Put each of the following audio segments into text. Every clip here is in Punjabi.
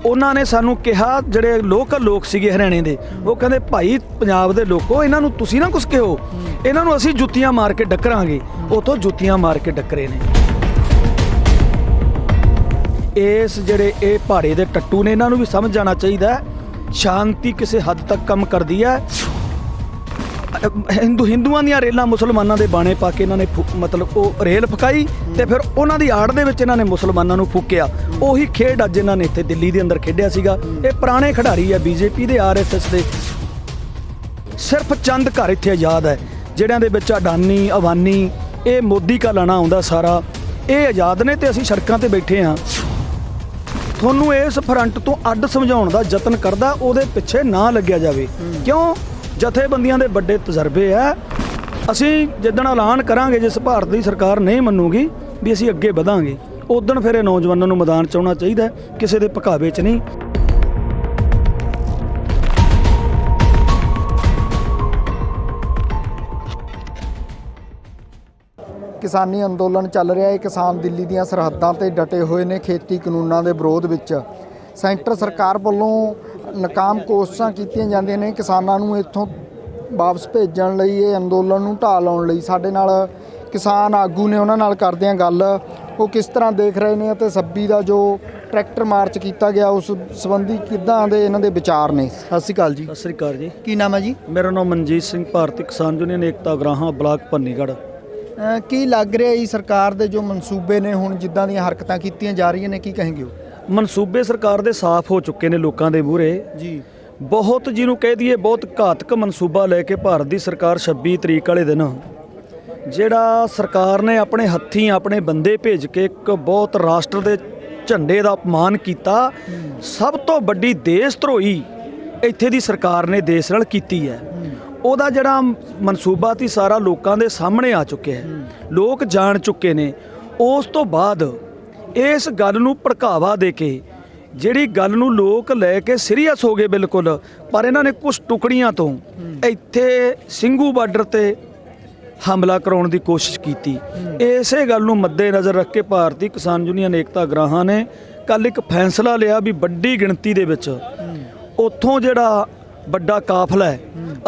ਉਹਨਾਂ ਨੇ ਸਾਨੂੰ ਕਿਹਾ, ਜਿਹੜੇ ਲੋਕਲ ਲੋਕ ਸੀਗੇ ਹਰਿਆਣੇ ਦੇ, ਉਹ ਕਹਿੰਦੇ ਭਾਈ ਪੰਜਾਬ ਦੇ ਲੋਕੋ ਇਹਨਾਂ ਨੂੰ ਤੁਸੀਂ ਨਾ ਕੁਛ ਕਹੋ, ਇਹਨਾਂ ਨੂੰ ਅਸੀਂ ਜੁੱਤੀਆਂ ਮਾਰ ਕੇ ਡੱਕਰਾਂਗੇ। ਉੱਥੋਂ ਜੁੱਤੀਆਂ ਮਾਰ ਕੇ ਡੱਕਰੇ ਨੇ। ਇਸ ਜਿਹੜੇ ਇਹ ਪਹਾੜੇ ਦੇ ਟੱਟੂ ਨੇ, ਇਹਨਾਂ ਨੂੰ ਵੀ ਸਮਝ ਜਾਣਾ ਚਾਹੀਦਾ ਸ਼ਾਂਤੀ ਕਿਸੇ ਹੱਦ ਤੱਕ ਕੰਮ ਕਰਦੀ ਹੈ। ਹਿੰਦੂਆਂ ਦੀਆਂ ਰੇਲਾਂ ਮੁਸਲਮਾਨਾਂ ਦੇ ਬਾਣੇ ਪਾ ਕੇ ਇਹਨਾਂ ਨੇ ਮਤਲਬ ਉਹ ਰੇਲ ਫਕਾਈ ਤੇ ਫਿਰ ਉਹਨਾਂ ਦੀ ਆੜ ਦੇ ਵਿੱਚ ਇਹਨਾਂ ਨੇ ਮੁਸਲਮਾਨਾਂ ਨੂੰ ਫੂਕਿਆ। ਉਹੀ ਖੇਡ ਅੱਜ ਇਹਨਾਂ ਨੇ ਇੱਥੇ ਦਿੱਲੀ ਦੇ ਅੰਦਰ ਖੇਡਿਆ ਸੀਗਾ। ਇਹ ਪੁਰਾਣੇ ਖਿਡਾਰੀ ਹੈ ਬੀਜੇਪੀ ਦੇ, RSS ਦੇ। ਸਿਰਫ ਚੰਦ ਘਰ ਇੱਥੇ ਆਜ਼ਾਦ ਹੈ, ਜਿਹੜਿਆਂ ਦੇ ਵਿੱਚ ਅਡਾਨੀ ਅਵਾਨੀ ਇਹ ਮੋਦੀ ਕਾ ਲਾਣਾ ਆਉਂਦਾ ਸਾਰਾ, ਇਹ ਆਜ਼ਾਦ ਨੇ ਤੇ ਅਸੀਂ ਸੜਕਾਂ ਤੇ ਬੈਠੇ ਹਾਂ। ਤੁਹਾਨੂੰ ਇਸ ਫਰੰਟ ਤੋਂ ਅੱਡ ਸਮਝਾਉਣ ਦਾ ਯਤਨ ਕਰਦਾ, ਉਹਦੇ ਪਿੱਛੇ ਨਾ ਲੱਗਿਆ ਜਾਵੇ। ਕਿਉਂ? ਜਥੇਬੰਦੀਆਂ ਦੇ ਵੱਡੇ ਤਜਰਬੇ ਆ। ਅਸੀਂ ਜਿੱਦਣ ਐਲਾਨ ਕਰਾਂਗੇ, ਜਿਸ ਭਾਰਤ ਦੀ ਸਰਕਾਰ ਨਹੀਂ ਮੰਨੂਗੀ ਵੀ ਅਸੀਂ ਅੱਗੇ ਵਧਾਂਗੇ, ਉਦਣ ਫਿਰ ਇਹ ਨੌਜਵਾਨਾਂ ਨੂੰ ਮੈਦਾਨ 'ਚ ਆਉਣਾ ਚਾਹੀਦਾ, ਕਿਸੇ ਦੇ ਭਕਾਵੇ 'ਚ ਨਹੀਂ। ਕਿਸਾਨੀ ਅੰਦੋਲਨ ਚੱਲ ਰਿਹਾ ਹੈ। ਕਿਸਾਨ ਦਿੱਲੀ ਦੀਆਂ ਸਰਹੱਦਾਂ ਤੇ ਡਟੇ ਹੋਏ ਨੇ ਖੇਤੀ ਕਾਨੂੰਨਾਂ ਦੇ ਵਿਰੋਧ ਵਿੱਚ। ਸੈਂਟਰ ਸਰਕਾਰ ਵੱਲੋਂ ਨਾਕਾਮ ਕੋਸ਼ਿਸ਼ਾਂ ਕੀਤੀਆਂ ਜਾਂਦੀਆਂ ਨੇ ਕਿਸਾਨਾਂ ਨੂੰ ਇੱਥੋਂ ਵਾਪਸ ਭੇਜਣ ਲਈ, ਇਹ ਅੰਦੋਲਨ ਨੂੰ ਢਾਹ ਲਾਉਣ ਲਈ। ਸਾਡੇ ਨਾਲ ਕਿਸਾਨ ਆਗੂ ਨੇ, ਉਹਨਾਂ ਨਾਲ ਕਰਦੇ ਹਾਂ ਗੱਲ। ਉਹ ਕਿਸ ਤਰ੍ਹਾਂ ਦੇਖ ਰਹੇ ਨੇ ਅਤੇ 26 ਦਾ ਜੋ ਟਰੈਕਟਰ ਮਾਰਚ ਕੀਤਾ ਗਿਆ ਉਸ ਸੰਬੰਧੀ ਕਿੱਦਾਂ ਦੇ ਇਹਨਾਂ ਦੇ ਵਿਚਾਰ ਨੇ। ਸਤਿ ਸ਼੍ਰੀ ਅਕਾਲ ਜੀ। ਸਤਿ ਸ੍ਰੀ ਅਕਾਲ ਜੀ। ਕੀ ਨਾਮ ਹੈ ਜੀ? ਮੇਰਾ ਨਾਮ ਮਨਜੀਤ ਸਿੰਘ, ਭਾਰਤੀ ਕਿਸਾਨ ਯੂਨੀਅਨ ਏਕਤਾ ਗਰਾਹਾਂ, ਬਲਾਕ ਭੰਨੀਗੜ੍ਹ। ਕੀ ਲੱਗ ਰਿਹਾ ਜੀ ਸਰਕਾਰ ਦੇ ਜੋ ਮਨਸੂਬੇ ਨੇ, ਹੁਣ ਜਿੱਦਾਂ ਦੀਆਂ ਹਰਕਤਾਂ ਕੀਤੀਆਂ ਜਾ ਰਹੀਆਂ ਨੇ, ਕੀ ਕਹੇਂਗੇ ਉਹ? ਮਨਸੂਬੇ ਸਰਕਾਰ ਦੇ ਸਾਫ਼ ਹੋ ਚੁੱਕੇ ਨੇ ਲੋਕਾਂ ਦੇ ਮੂਹਰੇ ਜੀ। ਬਹੁਤ ਜਿਹਨੂੰ ਕਹਿ ਦਈਏ ਬਹੁਤ ਘਾਤਕ ਮਨਸੂਬਾ ਲੈ ਕੇ ਭਾਰਤ ਦੀ ਸਰਕਾਰ 26 ਤਰੀਕ ਵਾਲੇ ਦਿਨ ਜਿਹੜਾ ਸਰਕਾਰ ਨੇ ਆਪਣੇ ਹੱਥੀਂ ਆਪਣੇ ਬੰਦੇ ਭੇਜ ਕੇ ਇੱਕ ਬਹੁਤ ਰਾਸ਼ਟਰ ਦੇ ਝੰਡੇ ਦਾ ਅਪਮਾਨ ਕੀਤਾ। ਸਭ ਤੋਂ ਵੱਡੀ ਦੇਸ਼ ਧਰੋਹੀ ਇੱਥੇ ਦੀ ਸਰਕਾਰ ਨੇ ਦੇਸ਼ ਨਾਲ ਕੀਤੀ ਹੈ। ਉਹਦਾ ਜਿਹੜਾ ਮਨਸੂਬਾ ਸੀ ਸਾਰਾ ਲੋਕਾਂ ਦੇ ਸਾਹਮਣੇ ਆ ਚੁੱਕਿਆ ਹੈ, ਲੋਕ ਜਾਣ ਚੁੱਕੇ ਨੇ। ਉਸ ਤੋਂ ਬਾਅਦ ਇਸ ਗੱਲ ਨੂੰ ਭੜਕਾਵਾ ਦੇ ਕੇ, ਜਿਹੜੀ ਗੱਲ ਨੂੰ ਲੋਕ ਲੈ ਕੇ ਸੀਰੀਅਸ ਹੋ ਗਏ ਬਿਲਕੁਲ, ਪਰ ਇਹਨਾਂ ਨੇ ਕੁਝ ਟੁਕੜੀਆਂ ਤੋਂ ਇੱਥੇ ਸਿੰਘੂ ਬਾਰਡਰ ਤੇ ਹਮਲਾ ਕਰਾਉਣ ਦੀ ਕੋਸ਼ਿਸ਼ ਕੀਤੀ। ਇਸੇ ਗੱਲ ਨੂੰ ਮੱਦੇ ਨਜ਼ਰ ਰੱਖ ਕੇ ਭਾਰਤੀ ਕਿਸਾਨ ਯੂਨੀਅਨ ਏਕਤਾ ਗਰਾਹਾਂ ਨੇ ਕੱਲ੍ਹ ਇੱਕ ਫੈਸਲਾ ਲਿਆ ਵੀ ਵੱਡੀ ਗਿਣਤੀ ਦੇ ਵਿੱਚ ਉੱਥੋਂ ਜਿਹੜਾ ਵੱਡਾ ਕਾਫਲਾ ਹੈ,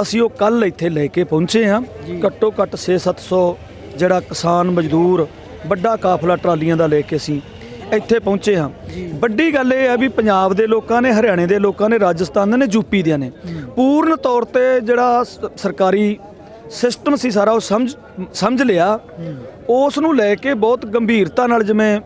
ਅਸੀਂ ਉਹ ਕੱਲ੍ਹ ਇੱਥੇ ਲੈ ਕੇ ਪਹੁੰਚੇ ਹਾਂ। ਘੱਟੋ ਘੱਟ 600-700 ਜਿਹੜਾ ਕਿਸਾਨ ਮਜ਼ਦੂਰ ਵੱਡਾ ਕਾਫਲਾ ਟਰਾਲੀਆਂ ਦਾ ਲੈ ਕੇ ਅਸੀਂ ਇੱਥੇ ਪਹੁੰਚੇ ਹਾਂ। ਵੱਡੀ ਗੱਲ ਇਹ ਹੈ ਵੀ ਪੰਜਾਬ ਦੇ ਲੋਕਾਂ ਨੇ, ਹਰਿਆਣੇ ਦੇ ਲੋਕਾਂ ਨੇ, ਰਾਜਸਥਾਨ ਦੇ ਨੇ, ਯੂਪੀ ਦੇ ਨੇ, ਪੂਰਨ ਤੌਰ ਤੇ ਜਿਹੜਾ ਸਰਕਾਰੀ ਸਿਸਟਮ ਸੀ ਸਾਰਾ ਉਹ ਸਮਝ ਲਿਆ। ਉਸ ਨੂੰ ਲੈ ਕੇ ਬਹੁਤ ਗੰਭੀਰਤਾ ਨਾਲ, ਜਿਵੇਂ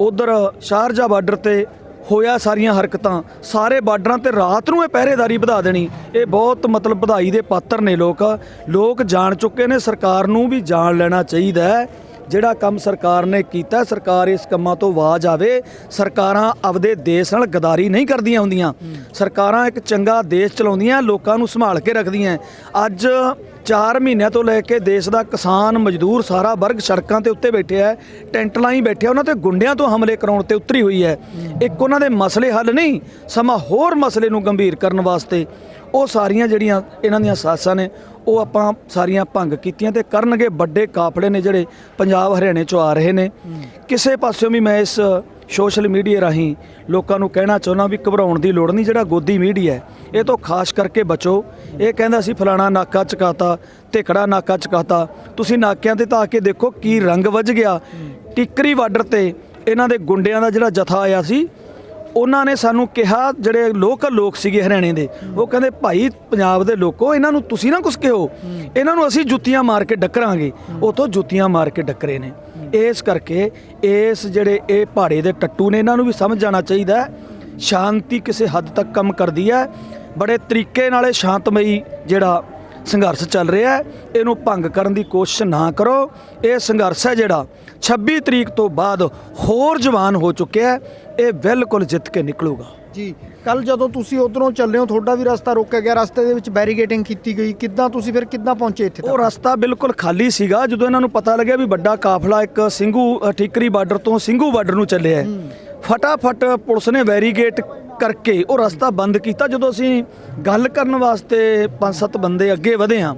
ਉਧਰ ਸ਼ਾਰਜਾ ਬਾਰਡਰ ਤੇ ਹੋਇਆ ਸਾਰੀਆਂ ਹਰਕਤਾਂ, ਸਾਰੇ ਬਾਰਡਰਾਂ ਤੇ ਰਾਤ ਨੂੰ ਇਹ ਪਹਿਰੇਦਾਰੀ ਵਧਾ ਦੇਣੀ, ਇਹ ਬਹੁਤ ਮਤਲਬ ਵਧਾਈ ਦੇ ਪਾਤਰ ਨੇ। ਲੋਕ ਜਾਣ ਚੁੱਕੇ ਨੇ। ਸਰਕਾਰ ਨੂੰ ਵੀ ਜਾਣ ਲੈਣਾ ਚਾਹੀਦਾ ਹੈ ਜਿਹੜਾ ਕੰਮ ਸਰਕਾਰ ਨੇ ਕੀਤਾ। ਸਰਕਾਰ ਇਸ ਕੰਮਾਂ ਤੋਂ ਆਵਾਜ਼ ਆਵੇ। ਸਰਕਾਰਾਂ ਆਪਦੇ ਦੇਸ਼ ਨਾਲ ਗਦਾਰੀ ਨਹੀਂ ਕਰਦੀਆਂ ਹੁੰਦੀਆਂ। ਸਰਕਾਰਾਂ ਇੱਕ ਚੰਗਾ ਦੇਸ਼ ਚਲਾਉਂਦੀਆਂ, ਲੋਕਾਂ ਨੂੰ ਸੰਭਾਲ ਕੇ ਰੱਖਦੀਆਂ। ਅੱਜ 4 ਮਹੀਨਿਆਂ ਤੋਂ ਲੈ ਕੇ ਦੇਸ਼ ਦਾ ਕਿਸਾਨ ਮਜ਼ਦੂਰ ਸਾਰਾ ਵਰਗ ਸੜਕਾਂ ਤੇ ਉੱਤੇ ਬੈਠੇ ਹੈ, ਟੈਂਟ ਲਾਈ ਬੈਠੇ, ਉਹਨਾਂ ਤੇ ਗੁੰਡਿਆਂ ਤੋਂ ਹਮਲੇ ਕਰਾਉਣ ਤੇ ਉਤਰੀ ਹੋਈ ਹੈ। ਇੱਕ ਉਹਨਾਂ ਦੇ ਮਸਲੇ ਹੱਲ ਨਹੀਂ, ਸਮਾਂ ਹੋਰ ਮਸਲੇ ਨੂੰ ਗੰਭੀਰ ਕਰਨ ਵਾਸਤੇ ਉਹ ਸਾਰੀਆਂ ਜਿਹੜੀਆਂ ਇਹਨਾਂ ਦੀਆਂ ਸਾਜ਼ਾਂ ਨੇ ਉਹ ਆਪਾਂ ਸਾਰੀਆਂ ਭੰਗ ਕੀਤੀਆਂ ਤੇ ਕਰਨਗੇ। ਵੱਡੇ ਕਾਫਲੇ ਨੇ ਜਿਹੜੇ ਪੰਜਾਬ ਹਰਿਆਣੇ 'ਚੋਂ ਆ ਰਹੇ ਨੇ। ਕਿਸੇ ਪਾਸਿਓਂ ਵੀ ਮੈਂ ਇਸ ਸੋਸ਼ਲ ਮੀਡੀਆ ਰਾਹੀਂ ਲੋਕਾਂ ਨੂੰ ਕਹਿਣਾ ਚਾਹੁੰਦਾ ਵੀ ਘਬਰਾਉਣ ਦੀ ਲੋੜ ਨਹੀਂ। ਜਿਹੜਾ ਗੋਦੀ ਮੀਡੀਆ ਹੈ ਇਹ ਤੋਂ ਖਾਸ ਕਰਕੇ ਬਚੋ। ਇਹ ਕਹਿੰਦਾ ਸੀ ਫਲਾਣਾ ਨਾਕਾ ਚਕਾਤਾ, ਧਿਕੜਾ ਨਾਕਾ ਚਕਾਤਾ। ਤੁਸੀਂ ਨਾਕਿਆਂ ਤੇ ਤਾਂ ਆ ਕੇ ਦੇਖੋ ਕੀ ਰੰਗ ਵੱਜ ਗਿਆ। ਟਿੱਕਰੀ ਬਾਰਡਰ ਤੇ ਇਹਨਾਂ ਦੇ ਗੁੰਡਿਆਂ ਦਾ ਜਿਹੜਾ ਜਥਾ ਆਇਆ ਸੀ, ਉਹਨਾਂ ਨੇ ਸਾਨੂੰ ਕਿਹਾ, ਜਿਹੜੇ ਲੋਕਲ ਲੋਕ ਸੀਗੇ ਹਰਿਆਣੇ ਦੇ, ਉਹ ਕਹਿੰਦੇ ਭਾਈ ਪੰਜਾਬ ਦੇ ਲੋਕੋ ਇਹਨਾਂ ਨੂੰ ਤੁਸੀਂ ਨਾ ਕੁਛ ਕਹੋ, ਇਹਨਾਂ ਨੂੰ ਅਸੀਂ ਜੁੱਤੀਆਂ ਮਾਰ ਕੇ ਡੱਕਰਾਂਗੇ। ਉੱਥੋਂ ਜੁੱਤੀਆਂ ਮਾਰ ਕੇ ਡੱਕਰੇ ਨੇ। ਇਸ ਕਰਕੇ ਇਸ ਜਿਹੜੇ ਇਹ ਪਹਾੜੇ ਦੇ ਟੱਟੂ ਨੇ, ਇਹਨਾਂ ਨੂੰ ਵੀ ਸਮਝ ਜਾਣਾ ਚਾਹੀਦਾ ਸ਼ਾਂਤੀ ਕਿਸੇ ਹੱਦ ਤੱਕ ਕੰਮ ਕਰਦੀ ਹੈ। ਬੜੇ ਤਰੀਕੇ ਨਾਲ ਸ਼ਾਂਤਮਈ ਜਿਹੜਾ ਸੰਘਰਸ਼ ਚੱਲ ਰਿਹਾ ਹੈ, ਇਹਨੂੰ ਭੰਗ ਕਰਨ ਦੀ ਕੋਸ਼ਿਸ਼ ਨਾ ਕਰੋ। ਇਹ ਸੰਘਰਸ਼ ਹੈ ਜਿਹੜਾ 26 ਤਰੀਕ ਤੋਂ ਬਾਅਦ ਹੋਰ ਜਵਾਨ ਹੋ ਚੁੱਕਿਆ ਹੈ, ਇਹ ਬਿਲਕੁਲ ਜਿੱਤ ਕੇ ਨਿਕਲੂਗਾ ਜੀ। ਕੱਲ ਜਦੋਂ ਤੁਸੀਂ ਉਧਰੋਂ ਚੱਲੇ ਹੋ, ਤੁਹਾਡਾ ਵੀ ਰਸਤਾ ਰੋਕਿਆ ਗਿਆ, ਰਸਤੇ ਦੇ ਵਿੱਚ ਬੈਰੀਗੇਟਿੰਗ ਕੀਤੀ ਗਈ, ਕਿੱਦਾਂ ਤੁਸੀਂ ਫਿਰ ਕਿੱਦਾਂ ਪਹੁੰਚੇ ਇੱਥੇ ਤੱਕ? ਉਹ ਰਸਤਾ ਬਿਲਕੁਲ ਖਾਲੀ ਸੀਗਾ। ਜਦੋਂ ਇਹਨਾਂ ਨੂੰ ਪਤਾ ਲੱਗਿਆ ਵੀ ਵੱਡਾ ਕਾਫਲਾ ਇੱਕ ਸਿੰਘੂ ਠੀਕਰੀ ਬਾਰਡਰ ਤੋਂ ਸਿੰਘੂ ਬਾਰਡਰ ਨੂੰ ਚੱਲਿਆ, ਫਟਾਫਟ ਪੁਲਿਸ ਨੇ ਬੈਰੀਗੇਟ ਕਰਕੇ ਉਹ ਰਸਤਾ ਬੰਦ ਕੀਤਾ। ਜਦੋਂ ਅਸੀਂ ਗੱਲ ਕਰਨ ਵਾਸਤੇ 5-7 ਬੰਦੇ ਅੱਗੇ ਵਧੇ ਹਾਂ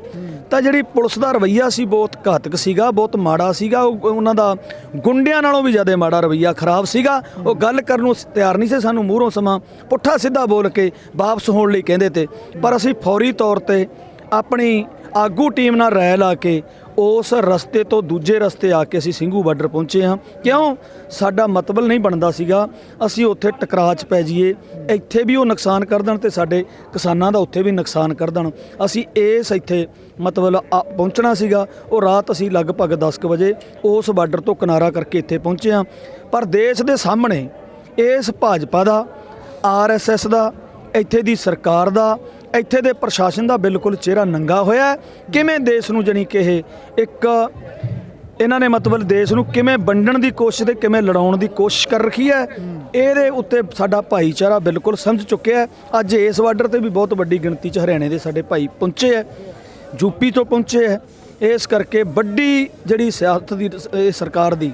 ਤਾਂ ਜਿਹੜੀ ਪੁਲਿਸ ਦਾ ਰਵੱਈਆ ਸੀ ਬਹੁਤ ਘਾਤਕ ਸੀਗਾ, ਬਹੁਤ ਮਾੜਾ ਸੀਗਾ। ਉਹਨਾਂ ਦਾ ਗੁੰਡਿਆਂ ਨਾਲੋਂ ਵੀ ਜ਼ਿਆਦਾ ਮਾੜਾ ਰਵੱਈਆ ਖਰਾਬ ਸੀਗਾ। ਉਹ ਗੱਲ ਕਰਨ ਨੂੰ ਤਿਆਰ ਨਹੀਂ ਸੀ, ਸਾਨੂੰ ਮੂਹਰੋਂ ਸਮਾਂ ਪੁੱਠਾ ਸਿੱਧਾ ਬੋਲ ਕੇ ਵਾਪਸ ਹੋਣ ਲਈ ਕਹਿੰਦੇ ਤੇ, ਪਰ ਅਸੀਂ ਫੌਰੀ ਤੌਰ ਤੇ ਆਪਣੀ ਆਗੂ ਟੀਮ ਨਾਲ ਰਾਏ ਲਾ ਕੇ ਉਸ ਰਸਤੇ ਤੋਂ ਦੂਜੇ ਰਸਤੇ ਆ ਕੇ ਅਸੀਂ ਸਿੰਘੂ ਬਾਰਡਰ ਪਹੁੰਚੇ ਹਾਂ। ਕਿਉਂ? ਸਾਡਾ ਮਤਲਬ ਨਹੀਂ ਬਣਦਾ ਸੀਗਾ ਅਸੀਂ ਉੱਥੇ ਟਕਰਾਅ 'ਚ ਪੈ ਜਾਈਏ, ਇੱਥੇ ਵੀ ਉਹ ਨੁਕਸਾਨ ਕਰ ਦੇਣ ਤੇ ਸਾਡੇ ਕਿਸਾਨਾਂ ਦਾ ਉੱਥੇ ਵੀ ਨੁਕਸਾਨ ਕਰ ਦੇਣ। ਅਸੀਂ ਇੱਥੇ ਮਤਲਬ ਪਹੁੰਚਣਾ ਸੀਗਾ। ਉਹ ਰਾਤ ਅਸੀਂ ਲਗਭਗ 10 ਕੁ ਵਜੇ ਉਸ ਬਾਰਡਰ ਤੋਂ ਕਿਨਾਰਾ ਕਰਕੇ ਇੱਥੇ ਪਹੁੰਚੇ ਹਾਂ। ਪਰ ਦੇਸ਼ ਦੇ ਸਾਹਮਣੇ ਇਸ ਭਾਜਪਾ ਦਾ, RSS ਦਾ, ਇੱਥੇ ਦੀ ਸਰਕਾਰ ਦਾ, ਇੱਥੇ ਦੇ ਪ੍ਰਸ਼ਾਸਨ ਦਾ ਬਿਲਕੁਲ ਚਿਹਰਾ ਨੰਗਾ ਹੋਇਆ। ਕਿਵੇਂ ਦੇਸ਼ ਨੂੰ ਜਾਣੀ ਕਿ ਇਹਨਾਂ ਨੇ ਮਤਲਬ ਦੇਸ਼ ਨੂੰ ਕਿਵੇਂ ਵੰਡਣ ਦੀ ਕੋਸ਼ਿਸ਼ ਤੇ ਕਿਵੇਂ ਲੜਾਉਣ ਦੀ ਕੋਸ਼ਿਸ਼ ਕਰ ਰੱਖੀ ਹੈ, ਇਹਦੇ ਉੱਤੇ ਸਾਡਾ ਭਾਈਚਾਰਾ ਬਿਲਕੁਲ ਸਮਝ ਚੁੱਕਿਆ ਹੈ। ਅੱਜ ਇਸ ਬਾਰਡਰ ਤੇ ਵੀ ਬਹੁਤ ਵੱਡੀ ਗਿਣਤੀ 'ਚ ਹਰਿਆਣੇ ਦੇ ਸਾਡੇ ਭਾਈ ਪਹੁੰਚੇ ਹੈ, ਯੂਪੀ ਤੋਂ ਪਹੁੰਚੇ ਹੈ। ਇਸ ਕਰਕੇ ਵੱਡੀ ਜਿਹੜੀ ਸਿਆਸਤ ਦੀ ਇਹ ਸਰਕਾਰ ਦੀ,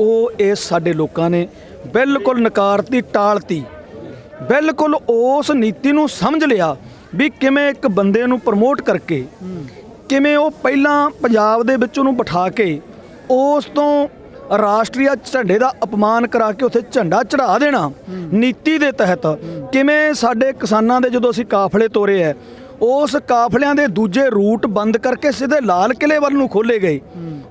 ਉਹ ਇਸ ਸਾਡੇ ਲੋਕਾਂ ਨੇ ਬਿਲਕੁਲ ਨਕਾਰਤੀ, ਟਾਲਤੀ। ਬਿਲਕੁਲ ਉਸ ਨੀਤੀ ਨੂੰ ਸਮਝ ਲਿਆ ਵੀ ਕਿਵੇਂ ਇੱਕ ਬੰਦੇ ਨੂੰ ਪ੍ਰਮੋਟ ਕਰਕੇ, ਕਿਵੇਂ ਉਹ ਪਹਿਲਾਂ ਪੰਜਾਬ ਦੇ ਵਿੱਚ ਉਹਨੂੰ ਬਿਠਾ ਕੇ ਉਸ ਤੋਂ ਰਾਸ਼ਟਰੀ ਝੰਡੇ ਦਾ ਅਪਮਾਨ ਕਰਾ ਕੇ ਉੱਥੇ ਝੰਡਾ ਚੜ੍ਹਾ ਦੇਣਾ ਨੀਤੀ ਦੇ ਤਹਿਤ। ਕਿਵੇਂ ਸਾਡੇ ਕਿਸਾਨਾਂ ਦੇ ਜਦੋਂ ਅਸੀਂ ਕਾਫਲੇ ਤੋਰੇ ਹੈ, ਉਸ ਕਾਫਲਿਆਂ ਦੇ ਦੂਜੇ ਰੂਟ ਬੰਦ ਕਰਕੇ ਸਿੱਧੇ ਲਾਲ ਕਿਲੇ ਵੱਲ ਨੂੰ ਖੋਲ੍ਹੇ ਗਏ।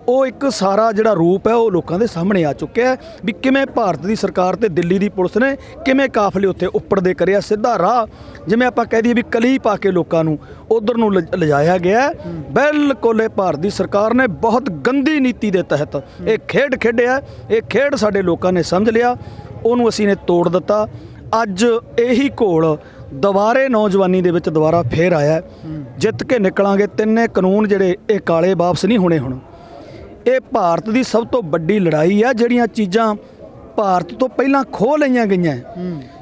ਉਹ ਇੱਕ ਸਾਰਾ ਜਿਹੜਾ ਰੂਪ ਹੈ ਉਹ ਲੋਕਾਂ ਦੇ ਸਾਹਮਣੇ ਆ ਚੁੱਕਿਆ ਹੈ ਵੀ ਕਿਵੇਂ ਭਾਰਤ ਦੀ ਸਰਕਾਰ ਤੇ ਦਿੱਲੀ ਦੀ ਪੁਲਿਸ ਨੇ ਕਿਵੇਂ ਕਾਫਲੇ ਉੱਤੇ ਉੱਪੜਦੇ ਕਰਿਆ। ਸਿੱਧਾ ਰਾਹ, ਜਿਵੇਂ ਆਪਾਂ ਕਹਿ ਦਈਏ ਵੀ ਕਲੀ ਪਾ ਕੇ ਲੋਕਾਂ ਨੂੰ ਉਧਰ ਨੂੰ ਲਿਜਾਇਆ ਗਿਆ। ਬਿਲਕੁਲ ਇਹ ਭਾਰਤ ਦੀ ਸਰਕਾਰ ਨੇ ਬਹੁਤ ਗੰਦੀ ਨੀਤੀ ਦੇ ਤਹਿਤ ਇਹ ਖੇਡ ਖੇਡਿਆ। ਇਹ ਖੇਡ ਸਾਡੇ ਲੋਕਾਂ ਨੇ ਸਮਝ ਲਿਆ, ਉਹਨੂੰ ਅਸੀਂ ਨੇ ਤੋੜ ਦਿੱਤਾ। ਅੱਜ ਇਹੀ ਘੋਲ ਦੁਬਾਰੇ ਨੌਜਵਾਨੀ ਦੇ ਵਿੱਚ ਦੁਬਾਰਾ ਫੇਰ ਆਇਆ। ਜਿੱਤ ਕੇ ਨਿਕਲਾਂਗੇ। ਤਿੰਨੇ ਕਾਨੂੰਨ ਜਿਹੜੇ ਇਹ ਕਾਲੇ ਵਾਪਸ ਨਹੀਂ ਹੋਣੇ। ਹੁਣ ਇਹ ਭਾਰਤ ਦੀ ਸਭ ਤੋਂ ਵੱਡੀ ਲੜਾਈ ਹੈ। ਜਿਹੜੀਆਂ ਚੀਜ਼ਾਂ ਭਾਰਤ ਤੋਂ ਪਹਿਲਾਂ ਖੋਹ ਲਈਆਂ ਗਈਆਂ,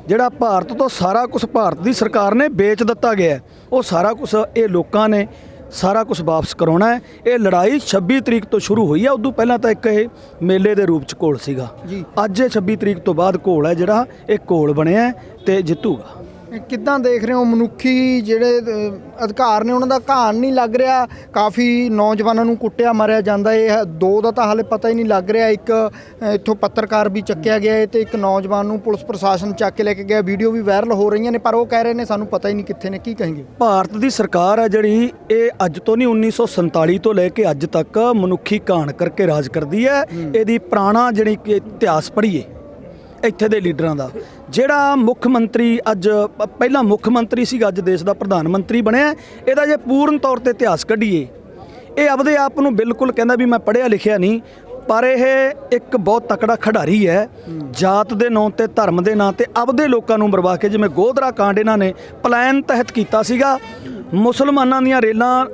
ਜਿਹੜਾ ਭਾਰਤ ਤੋਂ ਸਾਰਾ ਕੁਝ ਭਾਰਤ ਦੀ ਸਰਕਾਰ ਨੇ ਵੇਚ ਦਿੱਤਾ ਗਿਆ, ਉਹ ਸਾਰਾ ਕੁਝ ਇਹ ਲੋਕਾਂ ਨੇ ਸਾਰਾ ਕੁਝ ਵਾਪਸ ਕਰਾਉਣਾ ਹੈ। ਇਹ ਲੜਾਈ 26 ਤਰੀਕ ਤੋਂ ਸ਼ੁਰੂ ਹੋਈ ਹੈ। ਉਦੋਂ ਪਹਿਲਾਂ ਤਾਂ ਇੱਕ ਇਹ ਮੇਲੇ ਦੇ ਰੂਪ 'ਚ ਘੋਲ ਸੀਗਾ। ਅੱਜ ਇਹ 26 ਤਰੀਕ ਤੋਂ ਬਾਅਦ ਘੋਲ ਹੈ ਜਿਹੜਾ ਇਹ ਘੋਲ ਬਣਿਆ ਤੇ ਜਿੱਤੂਗਾ। ਕਿੱਦਾਂ ਦੇਖ ਰਹੇ ਹੋ? ਮਨੁੱਖੀ ਜਿਹੜੇ ਅਧਿਕਾਰ ਨੇ ਉਹਨਾਂ ਦਾ ਘਾਣ ਨਹੀਂ ਲੱਗ ਰਿਹਾ? ਕਾਫੀ ਨੌਜਵਾਨਾਂ ਨੂੰ ਕੁੱਟਿਆ ਮਾਰਿਆ ਜਾਂਦਾ। ਇਹ ਦੋ ਦਾ ਤਾਂ ਹਾਲੇ ਪਤਾ ਹੀ ਨਹੀਂ ਲੱਗ ਰਿਹਾ। ਇੱਕ ਇੱਥੋਂ ਪੱਤਰਕਾਰ ਵੀ ਚੱਕਿਆ ਗਿਆ ਹੈ ਤੇ ਇੱਕ ਨੌਜਵਾਨ ਨੂੰ ਪੁਲਿਸ ਪ੍ਰਸ਼ਾਸਨ ਚੱਕ ਕੇ ਲੈ ਕੇ ਗਿਆ। ਵੀਡੀਓ ਵੀ ਵਾਇਰਲ ਹੋ ਰਹੀਆਂ ਨੇ, ਪਰ ਉਹ ਕਹਿ ਰਹੇ ਨੇ ਸਾਨੂੰ ਪਤਾ ਹੀ ਨਹੀਂ ਕਿੱਥੇ ਨੇ। ਕੀ ਕहेंगे? ਭਾਰਤ ਦੀ ਸਰਕਾਰ ਹੈ ਜਿਹੜੀ, ਇਹ ਅੱਜ ਤੋਂ ਨਹੀਂ 1947 ਤੋਂ ਲੈ ਕੇ ਅੱਜ ਤੱਕ ਮਨੁੱਖੀ ਘਾਣ ਕਰਕੇ ਰਾਜ ਕਰਦੀ ਹੈ। ਇਹਦੀ ਪੁਰਾਣਾ ਜਿਹੜੀ ਕਿ ਇਤਿਹਾਸ ਪੜ੍ਹੀਏ ਇੱਥੇ ਦੇ ਲੀਡਰਾਂ ਦਾ, ਜਿਹੜਾ ਮੁੱਖ ਮੰਤਰੀ ਅੱਜ ਪਹਿਲਾਂ ਮੁੱਖ ਮੰਤਰੀ ਸੀਗਾ, ਅੱਜ ਦੇਸ਼ ਦਾ ਪ੍ਰਧਾਨ ਮੰਤਰੀ ਬਣਿਆ, ਇਹਦਾ ਜੇ ਪੂਰਨ ਤੌਰ ਤੇ ਇਤਿਹਾਸ ਕੱਢੀਏ, ਇਹ ਆਪਦੇ ਆਪ ਨੂੰ ਬਿਲਕੁਲ ਕਹਿੰਦਾ ਵੀ ਮੈਂ ਪੜ੍ਹਿਆ ਲਿਖਿਆ ਨਹੀਂ, ਪਰ ਇਹ ਇੱਕ ਬਹੁਤ ਤਕੜਾ ਖਿਡਾਰੀ ਹੈ। ਜਾਤ ਦੇ ਨਾਂ ਤੇ, ਧਰਮ ਦੇ ਨਾਂ ਤੇ ਆਪਦੇ ਲੋਕਾਂ ਨੂੰ ਮਰਵਾ ਕੇ, ਜਿਵੇਂ ਗੋਧਰਾ ਕਾਂਡ ਇਹਨਾਂ ਨੇ ਪਲਾਨ ਤਹਿਤ ਕੀਤਾ ਸੀਗਾ। ਮੁਸਲਮਾਨਾਂ ਦੀਆਂ ਰੇਲਾਂ,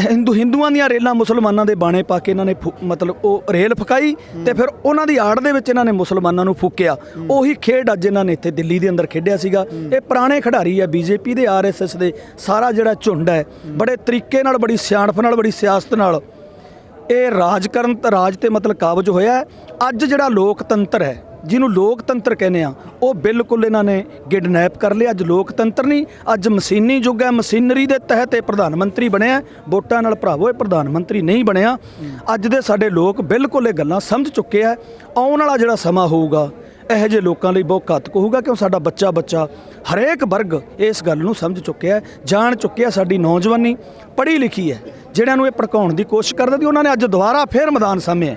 ਹਿੰਦੂਆਂ ਦੀਆਂ ਰੇਲਾਂ ਮੁਸਲਮਾਨਾਂ ਦੇ ਬਾਣੇ ਪਾ ਕੇ ਇਹਨਾਂ ਨੇ ਮਤਲਬ ਉਹ ਰੇਲ ਫਕਾਈ ਤੇ ਫਿਰ ਉਹਨਾਂ ਦੀ ਆੜ ਦੇ ਵਿੱਚ ਇਹਨਾਂ ਨੇ ਮੁਸਲਮਾਨਾਂ ਨੂੰ ਫੂਕਿਆ। ਉਹੀ ਖੇਡ ਅੱਜ ਇਹਨਾਂ ਨੇ ਇੱਥੇ ਦਿੱਲੀ ਦੇ ਅੰਦਰ ਖੇਡਿਆ ਸੀਗਾ। ਇਹ ਪੁਰਾਣੇ ਖਿਡਾਰੀ ਹੈ BJP ਦੇ, RSS ਦੇ, ਸਾਰਾ ਜਿਹੜਾ ਝੁੰਡ ਹੈ ਬੜੇ ਤਰੀਕੇ ਨਾਲ, ਬੜੀ ਸਿਆਣਪ ਨਾਲ, ਬੜੀ ਸਿਆਸਤ ਨਾਲ ਇਹ ਰਾਜ ਤੇ ਮਤਲਬ ਕਾਬਜ ਹੋਇਆ। ਅੱਜ ਜਿਹੜਾ ਲੋਕਤੰਤਰ ਹੈ, ਜਿਹਨੂੰ ਲੋਕਤੰਤਰ ਕਹਿੰਦੇ ਆ, ਉਹ ਬਿਲਕੁਲ ਇਹਨਾਂ ਨੇ ਕਿਡਨੈਪ ਕਰ ਲਿਆ। ਅੱਜ ਲੋਕਤੰਤਰ ਨਹੀਂ, ਅੱਜ ਮਸ਼ੀਨੀ ਯੁੱਗ ਹੈ। ਮਸ਼ੀਨਰੀ ਦੇ ਤਹਿਤ ਇਹ ਪ੍ਰਧਾਨ ਮੰਤਰੀ ਬਣਿਆ। ਵੋਟਾਂ ਨਾਲ ਭਰਾਵੋ ਇਹ ਪ੍ਰਧਾਨ ਮੰਤਰੀ ਨਹੀਂ ਬਣਿਆ। ਅੱਜ ਦੇ ਸਾਡੇ ਲੋਕ ਬਿਲਕੁਲ ਇਹ ਗੱਲਾਂ ਸਮਝ ਚੁੱਕੇ ਆ। ਆਉਣ ਵਾਲਾ ਜਿਹੜਾ ਸਮਾਂ ਹੋਊਗਾ ਇਹੋ ਜਿਹੇ ਲੋਕਾਂ ਲਈ ਬਹੁਤ ਘਾਤਕ ਹੋਊਗਾ, ਕਿਉਂ ਸਾਡਾ ਬੱਚਾ ਹਰੇਕ ਵਰਗ ਇਸ ਗੱਲ ਨੂੰ ਸਮਝ ਚੁੱਕਿਆ, ਜਾਣ ਚੁੱਕਿਆ। ਸਾਡੀ ਨੌਜਵਾਨੀ ਪੜ੍ਹੀ ਲਿਖੀ ਹੈ, ਜਿਹੜਿਆਂ ਨੂੰ ਇਹ ਭੜਕਾਉਣ ਦੀ ਕੋਸ਼ਿਸ਼ ਕਰਦੇ ਸੀ, ਉਹਨਾਂ ਨੇ ਅੱਜ ਦੁਬਾਰਾ ਫੇਰ ਮੈਦਾਨ ਸਾਹਮਣੇ।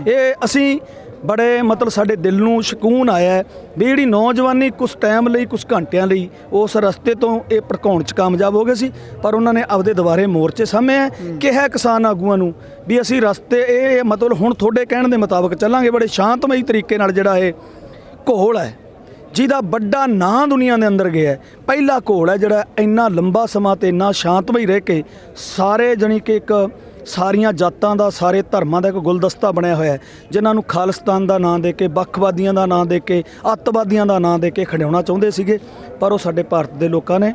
ਇਹ ਅਸੀਂ ਬੜੇ ਮਤਲਬ ਸਾਡੇ ਦਿਲ ਨੂੰ ਸਕੂਨ ਆਇਆ ਵੀ ਜਿਹੜੀ ਨੌਜਵਾਨੀ ਕੁਛ ਟਾਈਮ ਲਈ, ਕੁਛ ਘੰਟਿਆਂ ਲਈ ਉਸ ਰਸਤੇ ਤੋਂ ਇਹ ਭੜਕਾਉਣ 'ਚ ਕਾਮਯਾਬ ਹੋ ਗਏ ਸੀ, ਪਰ ਉਹਨਾਂ ਨੇ ਆਪਦੇ ਦੁਬਾਰੇ ਮੋਰਚੇ ਸਾਹਮਣੇ ਕਿਹਾ ਕਿਸਾਨ ਆਗੂਆਂ ਨੂੰ ਵੀ ਅਸੀਂ ਰਸਤੇ ਇਹ ਮਤਲਬ ਹੁਣ ਤੁਹਾਡੇ ਕਹਿਣ ਦੇ ਮੁਤਾਬਕ ਚੱਲਾਂਗੇ। ਬੜੇ ਸ਼ਾਂਤਮਈ ਤਰੀਕੇ ਨਾਲ ਜਿਹੜਾ ਇਹ ਘੋਲ ਹੈ, ਜਿਹਦਾ ਵੱਡਾ ਨਾਂ ਦੁਨੀਆ ਦੇ ਅੰਦਰ ਗਿਆ, ਪਹਿਲਾ ਘੋਲ ਹੈ ਜਿਹੜਾ ਇੰਨਾ ਲੰਬਾ ਸਮਾਂ ਤੇ ਇੰਨਾ ਸ਼ਾਂਤਮਈ ਰਹਿ ਕੇ ਸਾਰੇ ਜਾਣੀ ਕਿ ਇੱਕ ਸਾਰੀਆਂ ਜਾਤਾਂ ਦਾ, ਸਾਰੇ ਧਰਮਾਂ ਦਾ ਇੱਕ ਗੁਲਦਸਤਾ ਬਣਿਆ ਹੋਇਆ, ਜਿਨ੍ਹਾਂ ਨੂੰ ਖਾਲਿਸਤਾਨ ਦਾ ਨਾਂ ਦੇ ਕੇ, ਵੱਖਵਾਦੀਆਂ ਦਾ ਨਾਂ ਦੇ ਕੇ, ਅੱਤਵਾਦੀਆਂ ਦਾ ਨਾਂ ਦੇ ਕੇ ਖਿਡਾਉਣਾ ਚਾਹੁੰਦੇ ਸੀਗੇ, ਪਰ ਉਹ ਸਾਡੇ ਭਾਰਤ ਦੇ ਲੋਕਾਂ ਨੇ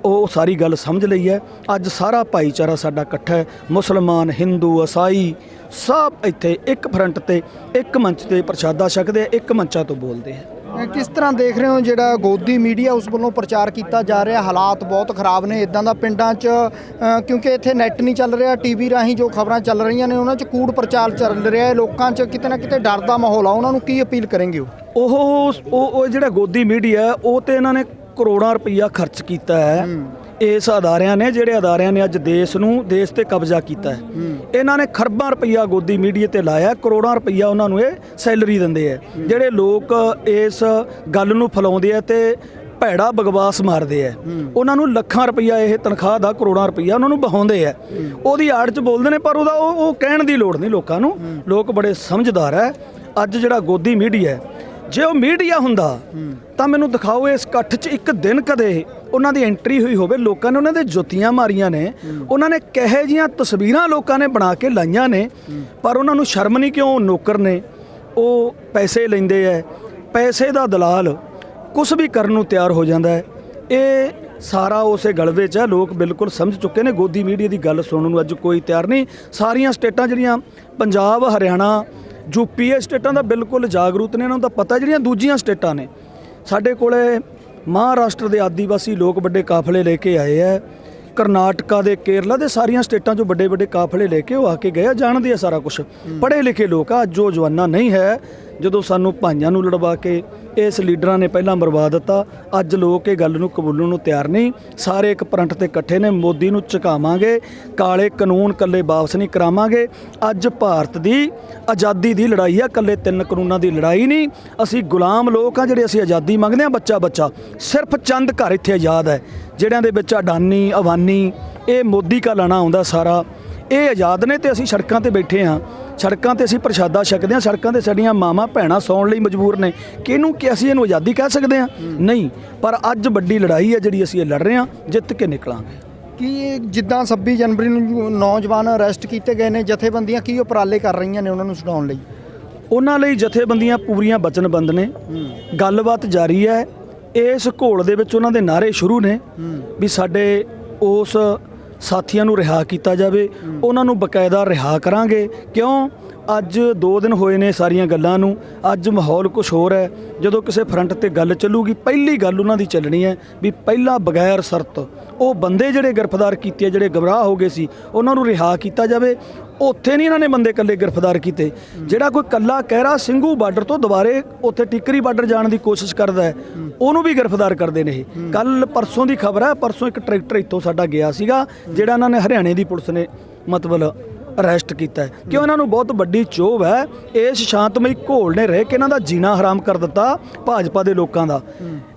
ਉਹ ਸਾਰੀ ਗੱਲ ਸਮਝ ਲਈ ਹੈ। ਅੱਜ ਸਾਰਾ ਭਾਈਚਾਰਾ ਸਾਡਾ ਇਕੱਠਾ ਹੈ। ਮੁਸਲਮਾਨ, ਹਿੰਦੂ, ਈਸਾਈ ਸਭ ਇੱਥੇ ਇੱਕ ਫਰੰਟ ਤੇ, ਇੱਕ ਮੰਚ ਤੇ ਪ੍ਰਸ਼ਾਦਾ ਛਕਦੇ ਆ, ਇੱਕ ਮੰਚਾਂ ਤੋਂ ਬੋਲਦੇ ਆ। ਕਿਸ ਤਰ੍ਹਾਂ ਦੇਖ ਰਹੇ ਹੋ ਜਿਹੜਾ ਗੋਦੀ ਮੀਡੀਆ ਉਸ ਵੱਲੋਂ ਪ੍ਰਚਾਰ ਕੀਤਾ ਜਾ ਰਿਹਾ, ਹਾਲਾਤ ਬਹੁਤ ਖਰਾਬ ਨੇ ਇਦਾਂ ਦਾ ਪਿੰਡਾਂ 'ਚ ਕਿਉਂਕਿ ਇੱਥੇ ਨੈੱਟ ਨਹੀਂ ਚੱਲ ਰਿਹਾ, ਟੀਵੀ ਰਾਹੀਂ ਜੋ ਖਬਰਾਂ ਚੱਲ ਰਹੀਆਂ ਨੇ ਉਹਨਾਂ 'ਚ ਕੂੜ ਪ੍ਰਚਾਰ ਚੱਲ ਰਿਹਾ ਹੈ, ਲੋਕਾਂ 'ਚ ਕਿਤੇ ਨਾ ਕਿਤੇ ਡਰ ਦਾ ਮਾਹੌਲ ਆ, ਉਹਨਾਂ ਨੂੰ ਕੀ ਅਪੀਲ ਕਰਨਗੇ? ਉਹ ਜਿਹੜਾ ਗੋਦੀ ਮੀਡੀਆ ਉਹ ਤੇ ਇਹਨਾਂ ਨੇ ਕਰੋੜਾਂ ਰੁਪਈਆ ਖਰਚ ਕੀਤਾ ਹੈ ਇਸ ਅਦਾਰਿਆਂ ਨੇ, ਜਿਹੜੇ ਅਦਾਰਿਆਂ ਨੇ ਅੱਜ ਦੇਸ਼ ਤੇ ਕਬਜ਼ਾ ਕੀਤਾ ਹੈ। ਇਹਨਾਂ ਨੇ ਖਰਬਾਂ ਰੁਪਈਆ ਗੋਦੀ ਮੀਡੀਆ ਤੇ ਲਾਇਆ, ਕਰੋੜਾਂ ਰੁਪਈਆ ਉਹਨਾਂ ਨੂੰ ਇਹ ਸੈਲਰੀ ਦਿੰਦੇ ਆ। ਜਿਹੜੇ ਲੋਕ ਇਸ ਗੱਲ ਨੂੰ ਫੈਲਾਉਂਦੇ ਆ ਤੇ ਭੈੜਾ ਬਕਵਾਸ ਮਾਰਦੇ ਆ, ਉਹਨਾਂ ਨੂੰ ਲੱਖਾਂ ਰੁਪਈਆ ਇਹ ਤਨਖਾਹ ਦਾ, ਕਰੋੜਾਂ ਰੁਪਈਆ ਉਹਨਾਂ ਨੂੰ ਬਹਾਉਂਦੇ ਆ। ਉਹਦੀ ਆੜ 'ਚ ਬੋਲਦੇ ਨੇ, ਪਰ ਉਹਦਾ ਉਹ ਕਹਿਣ ਦੀ ਲੋੜ ਨਹੀਂ ਲੋਕਾਂ ਨੂੰ। ਲੋਕ ਬੜੇ ਸਮਝਦਾਰ ਹੈ। ਅੱਜ ਜਿਹੜਾ ਗੋਦੀ ਮੀਡੀਆ ਹੈ, ਜੇ ਉਹ ਮੀਡੀਆ ਹੁੰਦਾ ਤਾਂ ਮੈਨੂੰ ਦਿਖਾਓ ਇਸ ਇਕੱਠ 'ਚ ਇੱਕ ਦਿਨ ਕਦੇ ਉਹਨਾਂ ਦੀ ਐਂਟਰੀ ਹੋਈ ਹੋਵੇ, ਲੋਕਾਂ ਨੇ ਉਹਨਾਂ ਦੇ ਜੁੱਤੀਆਂ ਮਾਰੀਆਂ ਨੇ, ਉਹਨਾਂ ਨੇ ਕਿਹੋ ਜਿਹੀਆਂ ਤਸਵੀਰਾਂ ਲੋਕਾਂ ਨੇ ਬਣਾ ਕੇ ਲਾਈਆਂ ਨੇ, ਪਰ ਉਹਨਾਂ ਨੂੰ ਸ਼ਰਮ ਨਹੀਂ ਕਿ ਉਹ ਨੌਕਰ ਨੇ, ਉਹ ਪੈਸੇ ਲੈਂਦੇ ਹੈ। ਪੈਸੇ ਦਾ ਦਲਾਲ ਕੁਛ ਵੀ ਕਰਨ ਨੂੰ ਤਿਆਰ ਹੋ ਜਾਂਦਾ ਹੈ। ਇਹ ਸਾਰਾ ਉਸੇ ਗਲਵੇ 'ਚ ਹੈ। ਲੋਕ ਬਿਲਕੁਲ ਸਮਝ ਚੁੱਕੇ ਨੇ, ਗੋਦੀ ਮੀਡੀਆ ਦੀ ਗੱਲ ਸੁਣਨ ਨੂੰ ਅੱਜ ਕੋਈ ਤਿਆਰ ਨਹੀਂ। ਸਾਰੀਆਂ ਸਟੇਟਾਂ ਜਿਹੜੀਆਂ ਪੰਜਾਬ, ਹਰਿਆਣਾ, ਯੂਪੀ, ਇਹ ਸਟੇਟਾਂ ਦਾ ਬਿਲਕੁਲ ਜਾਗਰੂਕ ਨੇ, ਇਹਨਾਂ ਨੂੰ ਤਾਂ ਪਤਾ ਜਿਹੜੀਆਂ ਦੂਜੀਆਂ ਸਟੇਟਾਂ ਨੇ। ਸਾਡੇ ਕੋਲੇ ਮਹਾਰਾਸ਼ਟਰ ਦੇ ਆਦੀਵਾਸੀ ਲੋਕ ਵੱਡੇ ਕਾਫਲੇ ਲੈ ਕੇ ਆਏ ਹੈ, ਕਰਨਾਟਕਾ ਦੇ, ਕੇਰਲਾ ਦੇ, ਸਾਰੀਆਂ ਸਟੇਟਾਂ 'ਚੋਂ ਵੱਡੇ ਵੱਡੇ ਕਾਫਲੇ ਲੈ ਕੇ ਉਹ ਆ ਕੇ ਗਏ, ਜਾਣਦੇ ਆ ਸਾਰਾ ਕੁਝ, ਪੜ੍ਹੇ ਲਿਖੇ ਲੋਕ ਆ। ਜੋ ਜਵਾਨਾ ਨਹੀਂ ਹੈ, ਜਦੋਂ ਸਾਨੂੰ ਭਾਈਆਂ ਨੂੰ ਲੜਵਾ ਕੇ ਇਸ ਲੀਡਰਾਂ ਨੇ ਪਹਿਲਾਂ ਮਰਵਾ ਦਿੱਤਾ, ਅੱਜ ਲੋਕ ਇਹ ਗੱਲ ਨੂੰ ਕਬੂਲਣ ਨੂੰ ਤਿਆਰ ਨਹੀਂ। ਸਾਰੇ ਇੱਕ ਫਰੰਟ ਤੇ ਇਕੱਠੇ ਨੇ, ਮੋਦੀ ਨੂੰ ਝੁਕਾਵਾਂਗੇ, ਕਾਲੇ ਕਾਨੂੰਨ ਕੱਲੇ ਵਾਪਸ ਨਹੀਂ ਕਰਾਵਾਂਗੇ। ਅੱਜ ਭਾਰਤ ਦੀ ਆਜ਼ਾਦੀ ਦੀ ਲੜਾਈ ਆ, ਕੱਲੇ 3 ਕਾਨੂੰਨਾਂ ਦੀ ਲੜਾਈ ਨਹੀਂ। ਅਸੀਂ ਗੁਲਾਮ ਲੋਕ ਆ ਜਿਹੜੇ ਅਸੀਂ ਆਜ਼ਾਦੀ ਮੰਗਦੇ ਹਾਂ। ਬੱਚਾ ਸਿਰਫ ਚੰਦ ਘਰ ਇੱਥੇ ਆਜ਼ਾਦ ਹੈ, ਜਿਹੜਿਆਂ ਦੇ ਵਿੱਚ ਅਡਾਨੀ, ਅਵਾਨੀ, ਇਹ ਮੋਦੀ ਕਾ ਲਾਣਾ ਆਉਂਦਾ ਸਾਰਾ, ਇਹ ਆਜ਼ਾਦ ਨੇ ਤੇ ਅਸੀਂ ਸੜਕਾਂ ਤੇ ਬੈਠੇ ਹਾਂ। ਸੜਕਾਂ ਤੇ ਅਸੀਂ ਪ੍ਰਸ਼ਾਦਾ ਛਕਦੇ ਹਾਂ, ਸੜਕਾਂ ਤੇ ਸਾਡੀਆਂ ਮਾਵਾਂ ਭੈਣਾਂ ਸੌਣ ਲਈ ਮਜਬੂਰ ਨੇ। ਕਿਹਨੂੰ ਕਿ ਅਸੀਂ ਇਹਨੂੰ ਆਜ਼ਾਦੀ ਕਹਿ ਸਕਦੇ ਹਾਂ? ਨਹੀਂ। ਪਰ ਅੱਜ ਵੱਡੀ ਲੜਾਈ ਹੈ ਜਿਹੜੀ ਅਸੀਂ ਇਹ ਲੜ ਰਹੇ ਹਾਂ, ਜਿੱਤ ਕੇ ਨਿਕਲਾਂਗੇ। ਕੀ ਜਿੱਦਾਂ 26 ਜਨਵਰੀ ਨੂੰ ਨੌਜਵਾਨ ਅਰੈਸਟ ਕੀਤੇ ਗਏ ਨੇ, ਜਥੇਬੰਦੀਆਂ ਕੀ ਉਪਰਾਲੇ ਕਰ ਰਹੀਆਂ ਨੇ ਉਹਨਾਂ ਨੂੰ ਛੁਡਾਉਣ ਲਈ? ਉਹਨਾਂ ਲਈ ਜਥੇਬੰਦੀਆਂ ਪੂਰੀਆਂ ਵਚਨਬੱਧ ਨੇ, ਗੱਲਬਾਤ ਜਾਰੀ ਹੈ। ਇਸ ਘੋਲ ਦੇ ਵਿੱਚ ਉਹਨਾਂ ਦੇ ਨਾਅਰੇ ਸ਼ੁਰੂ ਨੇ ਵੀ ਸਾਡੇ ਉਸ ਸਾਥੀਆਂ ਨੂੰ ਰਿਹਾ ਕੀਤਾ ਜਾਵੇ, ਉਹਨਾਂ ਨੂੰ ਬਕਾਇਦਾ ਰਿਹਾ ਕਰਾਂਗੇ। ਕਿਉਂ? ਅੱਜ 2 ਦਿਨ ਹੋਏ ਨੇ ਸਾਰੀਆਂ ਗੱਲਾਂ ਨੂੰ, ਅੱਜ ਮਾਹੌਲ ਕੁਛ ਹੋਰ ਹੈ। ਜਦੋਂ ਕਿਸੇ ਫਰੰਟ ਤੇ ਗੱਲ ਚੱਲੂਗੀ, ਪਹਿਲੀ ਗੱਲ ਉਹਨਾਂ ਦੀ ਚੱਲਣੀ ਹੈ ਵੀ ਪਹਿਲਾਂ ਬਗੈਰ ਸ਼ਰਤ ਉਹ ਬੰਦੇ ਜਿਹੜੇ ਗ੍ਰਿਫਤਾਰ ਕੀਤੇ, ਜਿਹੜੇ ਗਮਰਾਹ ਹੋ ਗਏ ਸੀ, ਉਹਨਾਂ ਨੂੰ ਰਿਹਾ ਕੀਤਾ ਜਾਵੇ। ਉੱਥੇ ਨਹੀਂ ਇਹਨਾਂ ਨੇ ਬੰਦੇ ਇਕੱਲੇ ਗ੍ਰਿਫਤਾਰ ਕੀਤੇ। ਜਿਹੜਾ ਕੋਈ ਇਕੱਲਾ ਕਹਿਰਾ ਸਿੰਘੂ ਬਾਰਡਰ ਤੋਂ ਦੁਬਾਰੇ ਉੱਥੇ ਟਿੱਕਰੀ ਬਾਰਡਰ ਜਾਣ ਦੀ ਕੋਸ਼ਿਸ਼ ਕਰਦਾ ਹੈ, ਉਹਨੂੰ ਵੀ ਗ੍ਰਿਫਤਾਰ ਕਰਦੇ ਨੇ। ਇਹ ਕੱਲ ਪਰਸੋਂ ਦੀ ਖਬਰ ਹੈ, ਪਰਸੋਂ ਇੱਕ ਟਰੈਕਟਰ ਇੱਥੋਂ ਸਾਡਾ ਗਿਆ ਸੀਗਾ, ਜਿਹੜਾ ਇਹਨਾਂ ਨੇ ਹਰਿਆਣੇ ਦੀ ਪੁਲਿਸ ਨੇ ਮਤਲਬ ਅਰੈਸਟ ਕੀਤਾ ਹੈ। ਕਿਉਂ? ਇਹਨਾਂ ਨੂੰ ਬਹੁਤ ਵੱਡੀ ਚੋਭ ਹੈ। ਇਸ ਸ਼ਾਂਤਮਈ ਘੋਲ ਨੇ ਰਹਿ ਕੇ ਇਹਨਾਂ ਦਾ ਜੀਣਾ ਹਰਾਮ ਕਰ ਦਿੱਤਾ ਭਾਜਪਾ ਦੇ ਲੋਕਾਂ ਦਾ।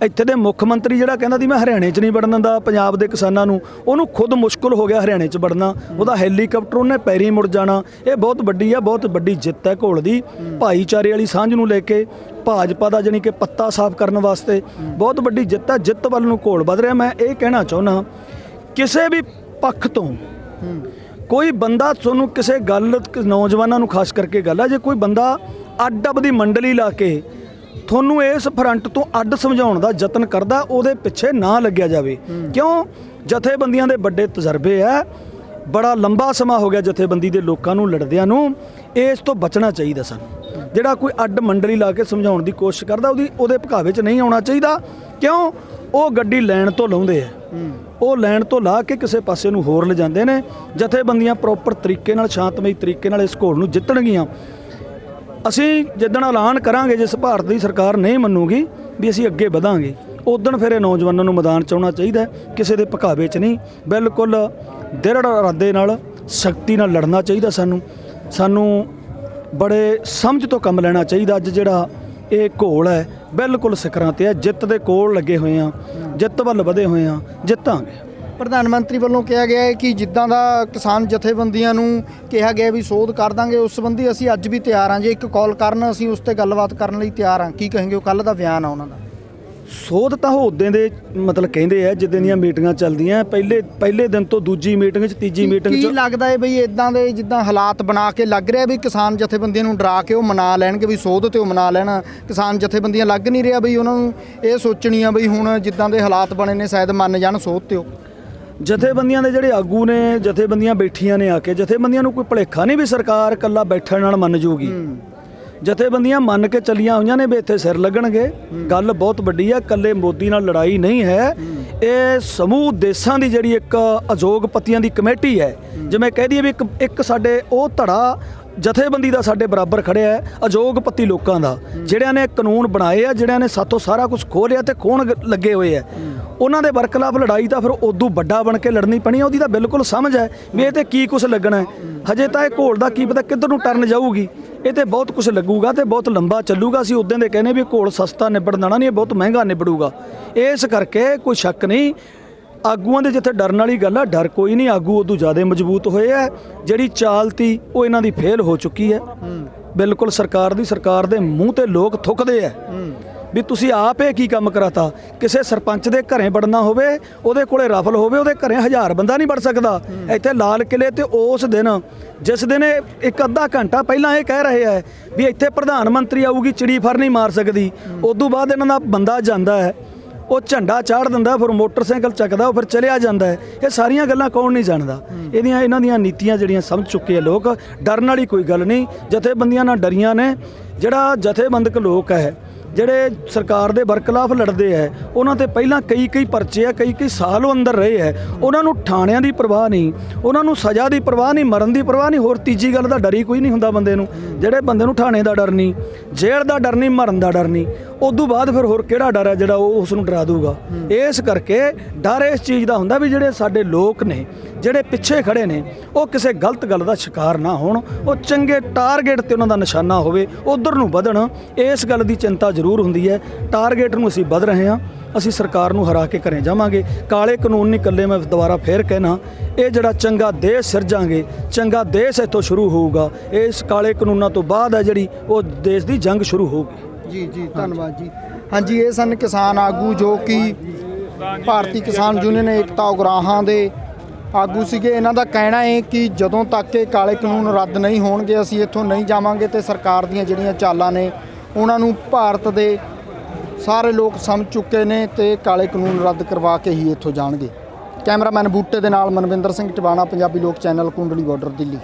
ਇੱਥੇ ਦੇ ਮੁੱਖ ਮੰਤਰੀ ਜਿਹੜਾ ਕਹਿੰਦਾ ਸੀ ਮੈਂ ਹਰਿਆਣੇ 'ਚ ਨਹੀਂ ਵੜਨ ਦਿੰਦਾ ਪੰਜਾਬ ਦੇ ਕਿਸਾਨਾਂ ਨੂੰ, ਉਹਨੂੰ ਖੁਦ ਮੁਸ਼ਕਲ ਹੋ ਗਿਆ ਹਰਿਆਣੇ 'ਚ ਵੜਨਾ। ਉਹਦਾ ਹੈਲੀਕਾਪਟਰ ਉਹਨੇ ਪੈਰੀ ਮੁੜ ਜਾਣਾ। ਇਹ ਬਹੁਤ ਵੱਡੀ ਆ, ਬਹੁਤ ਵੱਡੀ ਜਿੱਤ ਹੈ ਘੋਲ ਦੀ। ਭਾਈਚਾਰੇ ਵਾਲੀ ਸਾਂਝ ਨੂੰ ਲੈ ਕੇ ਭਾਜਪਾ ਦਾ ਜਾਣੀ ਕਿ ਪੱਤਾ ਸਾਫ਼ ਕਰਨ ਵਾਸਤੇ ਬਹੁਤ ਵੱਡੀ ਜਿੱਤ ਹੈ। ਜਿੱਤ ਵੱਲ ਨੂੰ ਘੋਲ ਵੱਧ ਰਿਹਾ। ਮੈਂ ਇਹ ਕਹਿਣਾ ਚਾਹੁੰਦਾ, ਕਿਸੇ ਵੀ ਪੱਖ ਤੋਂ ਕੋਈ ਬੰਦਾ ਤੁਹਾਨੂੰ ਕਿਸੇ ਗੱਲ, ਨੌਜਵਾਨਾਂ ਨੂੰ ਖਾਸ ਕਰਕੇ ਗੱਲ ਹੈ, ਜੇ ਕੋਈ ਬੰਦਾ ਅੱਡ ਦੀ ਮੰਡਲੀ ਲਾ ਕੇ ਤੁਹਾਨੂੰ ਇਸ ਫਰੰਟ ਤੋਂ ਅੱਡ ਸਮਝਾਉਣ ਦਾ ਯਤਨ ਕਰਦਾ, ਉਹਦੇ ਪਿੱਛੇ ਨਾ ਲੱਗਿਆ ਜਾਵੇ। ਕਿਉਂ? ਜਥੇਬੰਦੀਆਂ ਦੇ ਵੱਡੇ ਤਜਰਬੇ ਹੈ, ਬੜਾ ਲੰਬਾ ਸਮਾਂ ਹੋ ਗਿਆ ਜਥੇਬੰਦੀ ਦੇ ਲੋਕਾਂ ਨੂੰ ਲੜਦਿਆਂ ਨੂੰ। ਇਸ ਤੋਂ ਬਚਣਾ ਚਾਹੀਦਾ ਸਾਨੂੰ। ਜਿਹੜਾ ਕੋਈ ਅੱਡ ਮੰਡਲੀ ਲਾ ਕੇ ਸਮਝਾਉਣ ਦੀ ਕੋਸ਼ਿਸ਼ ਕਰਦਾ, ਉਹਦੇ ਭਕਾਵੇ 'ਚ ਨਹੀਂ ਆਉਣਾ ਚਾਹੀਦਾ। ਕਿਉਂ? ਉਹ ਗੱਡੀ ਲੈਣ ਤੋਂ ਲਾਉਂਦੇ ਆ, ਉਹ ਲੈਣ ਤੋਂ ਲਾ ਕੇ ਕਿਸੇ ਪਾਸੇ ਨੂੰ ਹੋਰ ਲਿਜਾਂਦੇ ਨੇ। ਜਥੇਬੰਦੀਆਂ ਪ੍ਰੋਪਰ ਤਰੀਕੇ ਨਾਲ, ਸ਼ਾਂਤਮਈ ਤਰੀਕੇ ਨਾਲ ਇਸ ਘੋਲ ਨੂੰ ਜਿੱਤਣਗੀਆਂ। ਅਸੀਂ ਜਿੱਦਣ ਐਲਾਨ ਕਰਾਂਗੇ, ਜਿਸ ਭਾਰਤ ਦੀ ਸਰਕਾਰ ਨਹੀਂ ਮੰਨੂਗੀ ਵੀ ਅਸੀਂ ਅੱਗੇ ਵਧਾਂਗੇ, ਉਦਣ ਫਿਰ ਇਹ ਨੌਜਵਾਨਾਂ ਨੂੰ ਮੈਦਾਨ 'ਚ ਆਉਣਾ ਚਾਹੀਦਾ, ਕਿਸੇ ਦੇ ਭਕਾਵੇ 'ਚ ਨਹੀਂ। ਬਿਲਕੁਲ ਦ੍ਰਿੜ ਇਰਾਦੇ ਨਾਲ, ਸ਼ਕਤੀ ਨਾਲ ਲੜਨਾ ਚਾਹੀਦਾ। ਸਾਨੂੰ ਬੜੇ ਸਮਝ ਤੋਂ ਕੰਮ ਲੈਣਾ ਚਾਹੀਦਾ। ਅੱਜ ਜਿਹੜਾ ਇਹ ਘੋਲ ਹੈ ਬਿਲਕੁਲ ਸਿਖਰਾਂ ਤੇ ਹੈ। ਜਿੱਤ ਦੇ ਕੋਲ ਲੱਗੇ ਹੋਏ ਆ, ਜਿੱਤ ਵੱਲ ਵਧੇ ਹੋਏ ਆ, ਜਿੱਤਾਂਗੇ। ਪ੍ਰਧਾਨ ਮੰਤਰੀ ਵੱਲੋਂ ਕਿਹਾ ਗਿਆ ਹੈ ਕਿ ਜਿੱਦਾਂ ਦਾ ਕਿਸਾਨ ਜਥੇਬੰਦੀਆਂ ਨੂੰ ਕਿਹਾ ਗਿਆ ਵੀ ਸੋਧ ਕਰ ਦਾਂਗੇ, ਉਸ ਸੰਬੰਧੀ ਅਸੀਂ ਅੱਜ ਵੀ ਤਿਆਰ ਹਾਂ। ਜੇ ਇੱਕ ਕਾਲ ਕਰਨ, ਅਸੀਂ ਉਸ ਤੇ ਗੱਲਬਾਤ ਕਰਨ ਲਈ ਤਿਆਰ ਹਾਂ। ਕੀ ਕहेंगे? ਉਹ ਕੱਲ੍ਹ ਦਾ ਬਿਆਨ ਆ ਉਹਨਾਂ ਦਾ। ਸੋਧ ਤਾਂ ਉਦੋਂ ਦੇ ਮਤਲਬ ਕਹਿੰਦੇ ਆ ਜਿੱਦਾਂ ਦੀਆਂ ਮੀਟਿੰਗਾਂ ਚੱਲਦੀਆਂ, ਪਹਿਲੇ ਦਿਨ ਤੋਂ ਦੂਜੀ ਮੀਟਿੰਗ 'ਚ, ਤੀਜੀ ਮੀਟਿੰਗ 'ਚ। ਕੀ ਲੱਗਦਾ ਹੈ ਬਈ ਇਦਾਂ ਦੇ ਜਿੱਦਾਂ ਹਾਲਾਤ ਬਣਾ ਕੇ ਲੱਗ ਰਿਹਾ ਵੀ ਕਿਸਾਨ ਜਥੇਬੰਦੀਆਂ ਨੂੰ ਡਰਾ ਕੇ ਉਹ ਮਨਾ ਲੈਣਗੇ ਵੀ ਸੋਧ ਤੇ ਉਹ ਮਨਾ ਲੈਣ? ਕਿਸਾਨ ਜਥੇਬੰਦੀਆਂ ਲੱਗ ਨਹੀਂ ਰਿਹਾ ਬਈ ਉਹਨਾਂ ਨੂੰ ਇਹ ਸੋਚਣੀ ਆ ਬਈ ਹੁਣ ਜਿੱਦਾਂ ਦੇ ਹਾਲਾਤ ਬਣੇ ਨੇ ਸ਼ਾਇਦ ਮੰਨ ਜਾਣ ਸੋਧ ਤੇ ਉਹ? ਜਥੇਬੰਦੀਆਂ ਦੇ ਜਿਹੜੇ ਆਗੂ ਨੇ, ਜਥੇਬੰਦੀਆਂ ਬੈਠੀਆਂ ਨੇ ਆ ਕੇ, ਜਥੇਬੰਦੀਆਂ ਨੂੰ ਕੋਈ ਭੁਲੇਖਾ ਨਹੀਂ ਵੀ ਸਰਕਾਰ ਇਕੱਲਾ ਬੈਠਣ ਨਾਲ ਮੰਨ ਜੂਗੀ। ਜਥੇਬੰਦੀਆਂ ਮੰਨ ਕੇ ਚੱਲੀਆਂ ਹੋਈਆਂ ਨੇ ਵੀ ਇੱਥੇ ਸਿਰ ਲੱਗਣਗੇ। ਗੱਲ ਬਹੁਤ ਵੱਡੀ ਆ, ਇਕੱਲੇ ਮੋਦੀ ਨਾਲ ਲੜਾਈ ਨਹੀਂ ਹੈ, ਇਹ ਸਮੂਹ ਦੇਸ਼ਾਂ ਦੀ ਜਿਹੜੀ ਇੱਕ ਅਯੋਗਪਤੀਆਂ ਦੀ ਕਮੇਟੀ ਹੈ। ਜਿਵੇਂ ਕਹਿ ਦਈਏ ਵੀ ਇੱਕ ਸਾਡੇ ਉਹ ਧੜਾ ਜਥੇਬੰਦੀ ਦਾ ਸਾਡੇ ਬਰਾਬਰ ਖੜਿਆ ਹੈ, ਅਯੋਗਪਤੀ ਲੋਕਾਂ ਦਾ, ਜਿਹੜਿਆਂ ਨੇ ਕਾਨੂੰਨ ਬਣਾਏ ਆ, ਜਿਹੜਿਆਂ ਨੇ ਸਾਥੋਂ ਸਾਰਾ ਕੁਝ ਖੋਹ ਲਿਆ ਤੇ ਖੋਣ ਲੱਗੇ ਹੋਏ ਆ। ਉਹਨਾਂ ਦੇ ਬਰਖਲਾਫ ਲੜਾਈ ਤਾਂ ਫਿਰ ਉਦੋਂ ਵੱਡਾ ਬਣ ਕੇ ਲੜਨੀ ਪੈਣੀ ਹੈ। ਉਹਦੀ ਤਾਂ ਬਿਲਕੁਲ ਸਮਝ ਹੈ ਵੀ ਇਹ ਤੇ ਕੀ ਕੁਝ ਲੱਗਣਾ ਹੈ। ਹਜੇ ਤਾਂ ਇਹ ਘੋਲ ਦਾ ਕੀ ਪਤਾ ਕਿੱਧਰ ਨੂੰ ਟਰਨ ਜਾਊਗੀ, ਇਹ ਤੇ ਬਹੁਤ ਕੁਝ ਲੱਗੂਗਾ ਤੇ ਬਹੁਤ ਲੰਬਾ ਚੱਲੂਗਾ। ਅਸੀਂ ਉਦੋਂ ਦੇ ਕਹਿੰਦੇ ਵੀ ਘੋਲ ਸਸਤਾ ਨਿਬੜਨਾ ਨਹੀਂ, ਇਹ ਬਹੁਤ ਮਹਿੰਗਾ ਨਿਬੜੂਗਾ। ਇਸ ਕਰਕੇ ਕੋਈ ਸ਼ੱਕ ਨਹੀਂ, ਆਗੂਆਂ ਦੇ ਜਿੱਥੇ ਡਰਨ ਵਾਲੀ ਗੱਲ ਆ, ਡਰ ਕੋਈ ਨਹੀਂ, ਆਗੂ ਉਦੋਂ ਜ਼ਿਆਦਾ ਮਜ਼ਬੂਤ ਹੋਏ ਆ। ਜਿਹੜੀ ਚਾਲ ਤੀ ਉਹ ਇਹਨਾਂ ਦੀ ਫੇਲ ਹੋ ਚੁੱਕੀ ਹੈ ਬਿਲਕੁਲ। ਸਰਕਾਰ ਦੇ ਮੂੰਹ ਤੇ ਲੋਕ ਥੁੱਕਦੇ ਆ ਵੀ ਤੁਸੀਂ ਆਪ ਇਹ ਕੀ ਕੰਮ ਕਰਾਤਾ। ਕਿਸੇ ਸਰਪੰਚ ਦੇ ਘਰੇ ਵੜਨਾ ਹੋਵੇ, ਉਹਦੇ ਕੋਲੇ ਰਫਲ ਹੋਵੇ, ਉਹਦੇ ਘਰੇ 1000 ਬੰਦਾ ਨਹੀਂ ਵੜ ਸਕਦਾ। ਇੱਥੇ ਲਾਲ ਕਿਲੇ ਤੇ ਉਸ ਦਿਨ, ਜਿਸ ਦਿਨ ਇੱਕ ਅੱਧਾ ਘੰਟਾ ਪਹਿਲਾਂ ਇਹ ਕਹਿ ਰਹੇ ਹੈ ਵੀ ਇੱਥੇ ਪ੍ਰਧਾਨ ਮੰਤਰੀ ਆਊਗੀ, ਚਿੜੀ ਫਰ ਨਹੀਂ ਮਾਰ ਸਕਦੀ। ਉਦੋਂ ਬਾਅਦ ਇਹਨਾਂ ਦਾ ਬੰਦਾ ਜਾਂਦਾ ਹੈ, ਉਹ ਝੰਡਾ ਚਾੜ ਦਿੰਦਾ, ਫਿਰ ਮੋਟਰਸਾਈਕਲ ਚੱਕਦਾ, ਉਹ ਫਿਰ ਚਲਿਆ ਜਾਂਦਾ ਹੈ। ਇਹ ਸਾਰੀਆਂ ਗੱਲਾਂ ਕੌਣ ਨਹੀਂ ਜਾਣਦਾ। ਇਹਨਾਂ ਦੀਆਂ ਨੀਤੀਆਂ ਜਿਹੜੀਆਂ ਸਮਝ ਚੁੱਕੇ ਆ ਲੋਕ। ਡਰਨ ਵਾਲੀ ਕੋਈ ਗੱਲ ਨਹੀਂ, ਜਥੇਬੰਦੀਆਂ ਨਾਲ ਡਰੀਆਂ ਨੇ। ਜਿਹੜਾ ਜਥੇਬੰਦਕ ਲੋਕ ਹੈ, ਜਿਹੜੇ ਸਰਕਾਰ ਦੇ ਬਰਖਲਾਫ ਲੜਦੇ ਹੈ, ਉਹਨਾਂ ਤੇ ਪਹਿਲਾਂ ਕਈ ਪਰਚੇ ਆ, ਕਈ ਸਾਲ ਉਹ ਅੰਦਰ ਰਹੇ ਹੈ। ਉਹਨਾਂ ਨੂੰ ਥਾਣਿਆਂ ਦੀ ਪਰਵਾਹ ਨਹੀਂ, ਉਹਨਾਂ ਨੂੰ ਸਜ਼ਾ ਦੀ ਪਰਵਾਹ ਨਹੀਂ, ਮਰਨ ਦੀ ਪਰਵਾਹ ਨਹੀਂ। ਹੋਰ ਤੀਜੀ ਗੱਲ ਦਾ ਡਰ ਹੀ ਕੋਈ ਨਹੀਂ ਹੁੰਦਾ ਬੰਦੇ ਨੂੰ। ਜਿਹੜੇ ਬੰਦੇ ਨੂੰ ਥਾਣੇ ਦਾ ਡਰ ਨਹੀਂ, ਜੇਲ੍ਹ ਦਾ ਡਰ ਨਹੀਂ, ਮਰਨ ਦਾ ਡਰ ਨਹੀਂ, ਉਦੋਂ ਬਾਅਦ ਫਿਰ ਹੋਰ ਕਿਹੜਾ ਡਰ ਹੈ ਜਿਹੜਾ ਉਹ ਉਸ ਨੂੰ ਡਰਾ ਦੂਗਾ। ਇਸ ਕਰਕੇ ਡਰ ਇਸ ਚੀਜ਼ ਦਾ ਹੁੰਦਾ ਵੀ ਜਿਹੜੇ ਸਾਡੇ ਲੋਕ ਨੇ, ਜਿਹੜੇ ਪਿੱਛੇ ਖੜੇ ਨੇ, ਉਹ ਕਿਸੇ ਗਲਤ ਗੱਲ ਦਾ ਸ਼ਿਕਾਰ ਨਾ ਹੋਣ, ਉਹ ਚੰਗੇ ਟਾਰਗੇਟ ਤੇ ਉਹਨਾਂ ਦਾ ਨਿਸ਼ਾਨਾ ਹੋਵੇ, ਉਧਰ ਨੂੰ ਵਧਣ। ਇਸ ਗੱਲ ਦੀ ਚਿੰਤਾ ਜ਼ਰੂਰ ਹੁੰਦੀ ਹੈ। ਟਾਰਗੇਟ ਨੂੰ ਅਸੀਂ ਵੱਧ ਰਹੇ ਹਾਂ, ਅਸੀਂ ਸਰਕਾਰ ਨੂੰ ਹਰਾ ਕੇ ਘਰੇ ਜਾਵਾਂਗੇ। ਕਾਲੇ ਕਾਨੂੰਨ ਨਹੀਂ ਇਕੱਲੇ, ਮੈਂ ਦੁਬਾਰਾ ਫੇਰ ਕਹਿਣਾ, ਇਹ ਜਿਹੜਾ ਚੰਗਾ ਦੇਸ਼ ਸਿਰਜਾਂਗੇ, ਚੰਗਾ ਦੇਸ਼ ਇੱਥੋਂ ਸ਼ੁਰੂ ਹੋਊਗਾ। ਇਸ ਕਾਲੇ ਕਾਨੂੰਨਾਂ ਤੋਂ ਬਾਅਦ ਹੈ ਜਿਹੜੀ ਉਹ ਦੇਸ਼ ਦੀ ਜੰਗ ਸ਼ੁਰੂ ਹੋਊਗੀ। ਜੀ ਧੰਨਵਾਦ ਜੀ। ਹਾਂਜੀ, ਇਹ ਸਨ ਕਿਸਾਨ ਆਗੂ ਜੋ ਕਿ ਭਾਰਤੀ ਕਿਸਾਨ ਯੂਨੀਅਨ ਏਕਤਾ ਉਗਰਾਹਾਂ ਦੇ ਆਗੂ ਸੀਗੇ। ਇਹਨਾਂ ਦਾ ਕਹਿਣਾ ਹੈ ਕਿ ਜਦੋਂ ਤੱਕ ਇਹ ਕਾਲੇ ਕਾਨੂੰਨ ਰੱਦ ਨਹੀਂ ਹੋਣਗੇ, ਅਸੀਂ ਇੱਥੋਂ ਨਹੀਂ ਜਾਵਾਂਗੇ। ਤੇ ਸਰਕਾਰ ਦੀਆਂ ਜਿਹੜੀਆਂ ਚਾਲਾਂ ਨੇ ਉਹਨਾਂ ਨੂੰ ਭਾਰਤ ਦੇ ਸਾਰੇ ਲੋਕ ਸਮਝ ਚੁੱਕੇ ਨੇ ਤੇ ਕਾਲੇ ਕਾਨੂੰਨ ਰੱਦ ਕਰਵਾ ਕੇ ਹੀ ਇੱਥੋਂ ਜਾਣਗੇ। ਕੈਮਰਾਮੈਨ ਬੂਟੇ ਦੇ ਨਾਲ ਮਨਵਿੰਦਰ ਸਿੰਘ ਟਿਵਾਣਾ, ਪੰਜਾਬੀ ਲੋਕ ਚੈਨਲ, ਕੁੰਡਲੀ ਬਾਰਡਰ, ਦਿੱਲੀ।